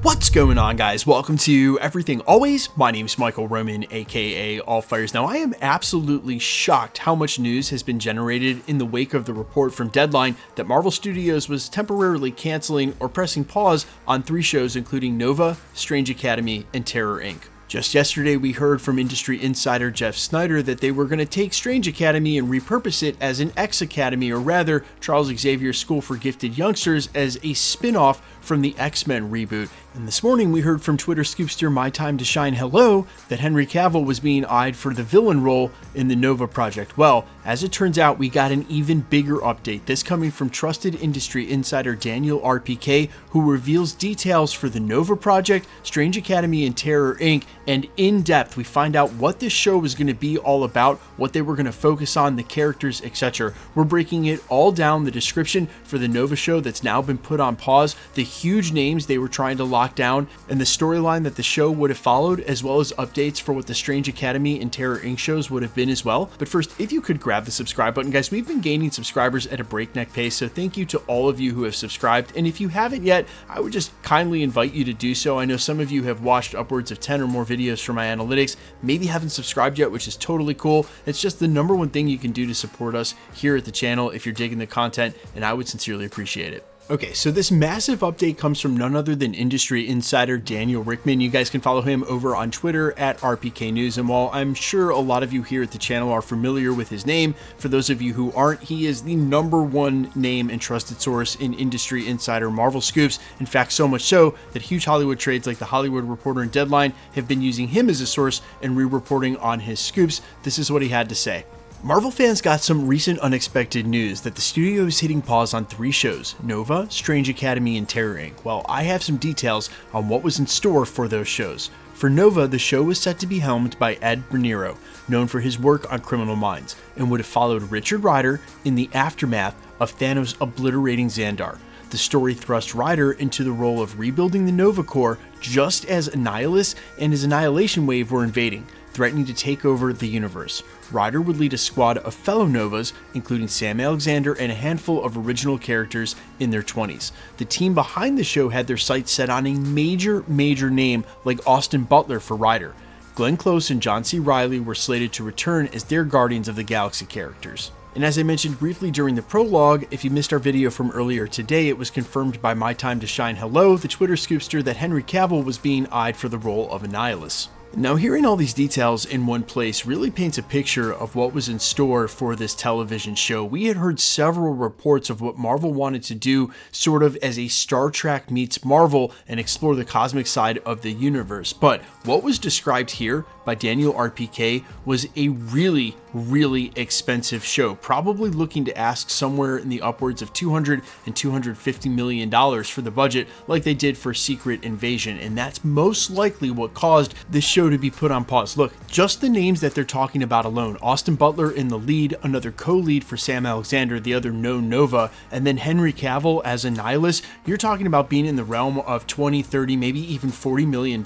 What's going on, guys? Welcome to Everything Always. My name's Michael Roman, aka All Fires. Now, I am absolutely shocked how much news has been generated in the wake of the report from Deadline that Marvel Studios was temporarily canceling or pressing pause on 3 shows, including Nova, Strange Academy, and Terror Inc. Just yesterday, we heard from industry insider Jeff Snyder that they were going to take Strange Academy and repurpose it as an X Academy, or rather, Charles Xavier's School for Gifted Youngsters, as a spin-off from the X-Men reboot. And this morning, we heard from Twitter scoopster My Time to Shine Hello that Henry Cavill was being eyed for the villain role in the Nova project. Well, as it turns out, we got an even bigger update, this coming from trusted industry insider Daniel RPK, who reveals details for the Nova project, Strange Academy, and Terror Inc., and in depth, we find out what this show was going to be all about, what they were going to focus on, the characters, etc. We're breaking it all down, the description for the Nova show that's now been put on pause, the huge names they were trying to lock down, and the storyline that the show would have followed, as well as updates for what the Strange Academy and Terror Inc. shows would have been as well. But first, if you could grab the subscribe button, guys, we've been gaining subscribers at a breakneck pace, so thank you to all of you who have subscribed. And if you haven't yet, I would just kindly invite you to do so. I know some of you have watched upwards of 10 or more videos from my analytics, maybe haven't subscribed yet, which is totally cool. It's just the number one thing you can do to support us here at the channel if you're digging the content, and I would sincerely appreciate it. Okay, so this massive update comes from none other than industry insider Daniel Rickman. You guys can follow him over on Twitter at RPK News. And while I'm sure a lot of you here at the channel are familiar with his name, for those of you who aren't, he is the #1 name and trusted source in industry insider Marvel scoops. In fact, so much so that huge Hollywood trades like The Hollywood Reporter and Deadline have been using him as a source and re-reporting on his scoops. This is what he had to say. Marvel fans got some recent unexpected news that the studio is hitting pause on 3 shows, Nova, Strange Academy, and Terror Inc. Well, I have some details on what was in store for those shows. For Nova, the show was set to be helmed by Ed Raniero, known for his work on Criminal Minds, and would have followed Richard Rider in the aftermath of Thanos obliterating Xandar. The story thrust Rider into the role of rebuilding the Nova Corps just as Annihilus and his Annihilation Wave were invading, threatening to take over the universe. Rider would lead a squad of fellow Novas, including Sam Alexander and a handful of original characters in their 20s. The team behind the show had their sights set on a major name like Austin Butler for Rider. Glenn Close and John C. Reilly were slated to return as their Guardians of the Galaxy characters. And as I mentioned briefly during the prologue, if you missed our video from earlier today, it was confirmed by My Time to Shine Hello, the Twitter scoopster, that Henry Cavill was being eyed for the role of Annihilus. Now, hearing all these details in one place really paints a picture of what was in store for this television show. We had heard several reports of what Marvel wanted to do sort of as a Star Trek meets Marvel and explore the cosmic side of the universe. But what was described here by Daniel RPK was a really expensive show, probably looking to ask somewhere in the upwards of $200 and $250 million for the budget, like they did for Secret Invasion, and that's most likely what caused this show to be put on pause. Look, just the names that they're talking about alone: Austin Butler in the lead, another co-lead for Sam Alexander, the other known Nova, and then Henry Cavill as Annihilus. You're talking about being in the realm of 20, 30, maybe even $40 million,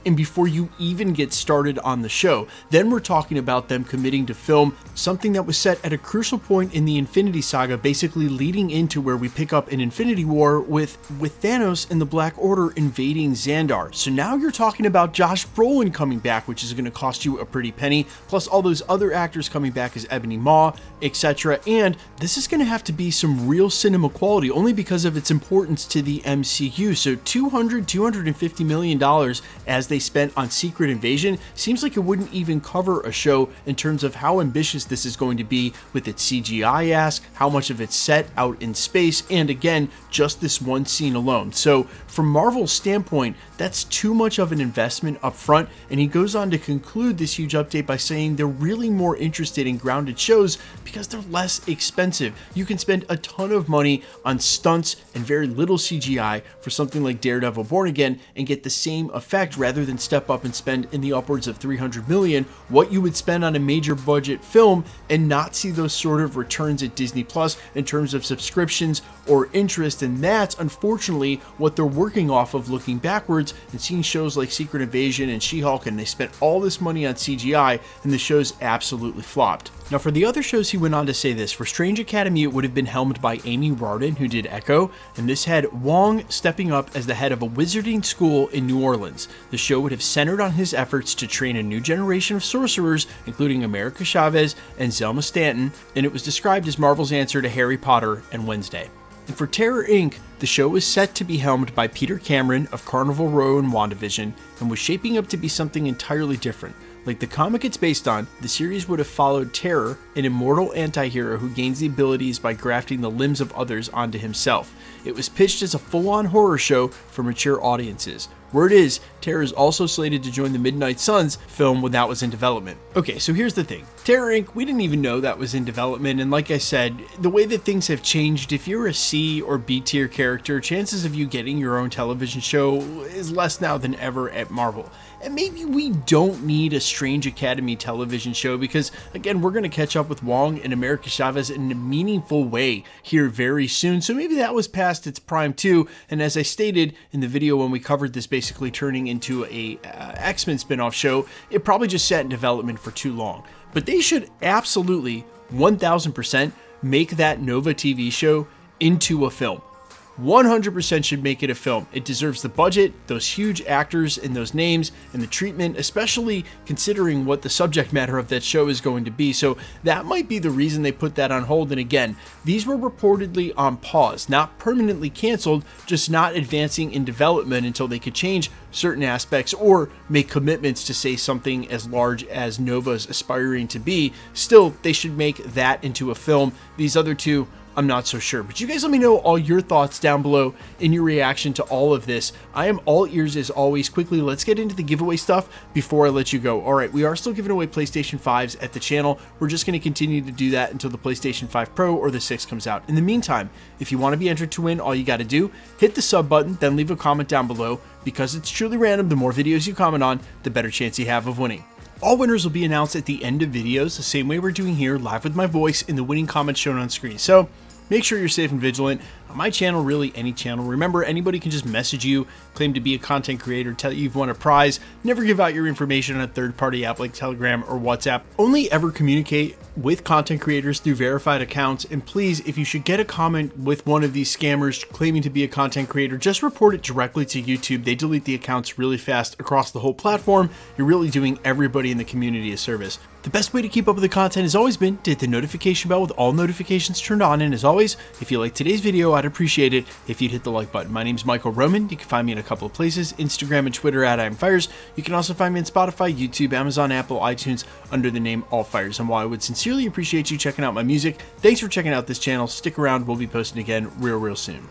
and before you even get started on the show, then we're talking about them committing to film something that was set at a crucial point in the Infinity Saga, basically leading into where we pick up in Infinity War with Thanos and the Black Order invading Xandar. So now you're talking about Josh Brolin coming back, which is going to cost you a pretty penny, plus all those other actors coming back as Ebony Maw, etc. And this is going to have to be some real cinema quality, only because of its importance to the MCU. So $250 million as they spent on Secret Invasion seems like it wouldn't even cover a show in terms of how ambitious this is going to be with its CGI ask, how much of it's set out in space, and again, just this one scene alone. So from Marvel's standpoint, that's too much of an investment up front, and he goes on to conclude this huge update by saying they're really more interested in grounded shows because they're less expensive. You can spend a ton of money on stunts and very little CGI for something like Daredevil Born Again and get the same effect, rather than step up and spend in the upwards of $300 million what you would spend on a major budget film and not see those sort of returns at Disney Plus in terms of subscriptions or interest. And that's unfortunately what they're working off of looking backwards and seeing shows like Secret Invasion and She-Hulk She-Hulk, and they spent all this money on CGI, and the show's absolutely flopped. Now, for the other shows, he went on to say this. For Strange Academy, it would have been helmed by Amy Rardin, who did Echo, and this had Wong stepping up as the head of a wizarding school in New Orleans. The show would have centered on his efforts to train a new generation of sorcerers, including America Chavez and Zelma Stanton, and it was described as Marvel's answer to Harry Potter and Wednesday. And for Terror Inc., the show was set to be helmed by Peter Cameron of Carnival Row and WandaVision, and was shaping up to be something entirely different. Like the comic it's based on, the series would have followed Terror, an immortal anti-hero who gains the abilities by grafting the limbs of others onto himself. It was pitched as a full-on horror show for mature audiences. Word is, Terror is also slated to join the Midnight Suns film when that was in development. Okay, so here's the thing. Terror Inc., we didn't even know that was in development, and like I said, the way that things have changed, if you're a C or B tier character, chances of you getting your own television show is less now than ever at Marvel. And maybe we don't need a Strange Academy television show because, again, we're going to catch up with Wong and America Chavez in a meaningful way here very soon. So maybe that was past its prime too. And as I stated in the video when we covered this basically turning into a X-Men spinoff show, it probably just sat in development for too long. But they should absolutely 1000% make that Nova TV show into a film. 100% should make it a film. It deserves the budget, those huge actors and those names, and the treatment, especially considering what the subject matter of that show is going to be. So that might be the reason they put that on hold. And again, these were reportedly on pause, not permanently canceled, just not advancing in development until they could change certain aspects or make commitments to say something as large as Nova's aspiring to be. Still, they should make that into a film. These other two, I'm not so sure, but you guys let me know all your thoughts down below in your reaction to all of this. I am all ears as always. Quickly, let's get into the giveaway stuff before I let you go. All right, we are still giving away PlayStation 5s at the channel. We're just going to continue to do that until the PlayStation 5 Pro or the 6 comes out. In the meantime, if you want to be entered to win, all you got to do, hit the sub button, then leave a comment down below. Because it's truly random, the more videos you comment on, the better chance you have of winning. All winners will be announced at the end of videos, the same way we're doing here, live with my voice in the winning comments shown on screen. So make sure you're safe and vigilant. On my channel, really any channel, remember anybody can just message you, claim to be a content creator, tell you you've won a prize. Never give out your information on a third-party app like Telegram or WhatsApp. Only ever communicate with content creators through verified accounts. And please, if you should get a comment with one of these scammers claiming to be a content creator, just report it directly to YouTube. They delete the accounts really fast across the whole platform. You're really doing everybody in the community a service. The best way to keep up with the content has always been to hit the notification bell with all notifications turned on. And as always, if you like today's video, I'd appreciate it if you'd hit the like button. My name's Michael Roman. You can find me in a couple of places, Instagram and Twitter at IamFires. You can also find me on Spotify, YouTube, Amazon, Apple, iTunes under the name All Fires. And while I would sincerely appreciate you checking out my music, thanks for checking out this channel. Stick around. We'll be posting again real soon.